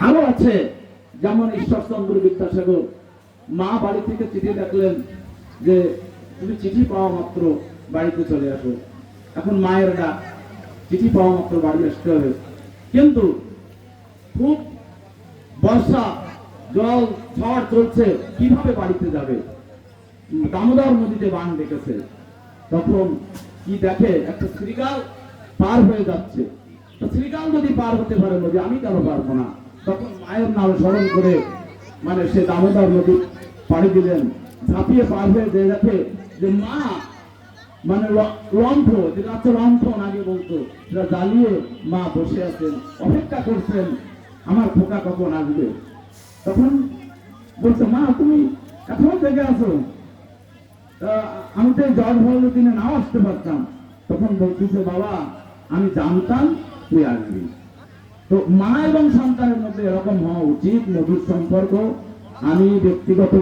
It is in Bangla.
আরো আছে, যেমন ঈশ্বরচন্দ্র বিদ্যাসাগর, মা বাড়ি থেকে চিঠি দেখলেন যে তুমি চিঠি পাওয়া মাত্র বাড়িতে চলে আসো। এখন মায়ের ডাক, চিঠি পাওয়া মাত্র বাড়ি আসতে হবে। কিন্তু খুব বর্ষা, জল ঝড় চলছে, কিভাবে বাড়িতে যাবে? দামোদর নদীতে বান ডেকেছে। তখন কি দেখে, একটা শ্রীগাল পার হয়ে যাচ্ছে। শ্রীগাল যদি পার হতে পারে নদী, আমি কেন পারবো না? তখন মায়ের নাম স্মরণ করে মানে সে দামোদর নদী পাড়ি দিলেন। ঝাঁপিয়ে পার হয়ে যে দেখে যে মা মানে লম্ফ, যেটা হচ্ছে লম্ফন আগে বলতো, সেটা জ্বালিয়ে মা বসে আছেন, অপেক্ষা করছেন আমার খোকা কখন আসবে। তখন বলছে, মা তুমি এখনো থেকে আছো, আমি তো জল ভরলে দিনে নাও আসতে পারতাম। তখন বলতেছে, বাবা আমি জানতাম তুই আসবি। তো মা এবং সন্তানের মধ্যে এরকম হওয়া উচিত, মধুর সম্পর্ক। আমি ব্যক্তিগত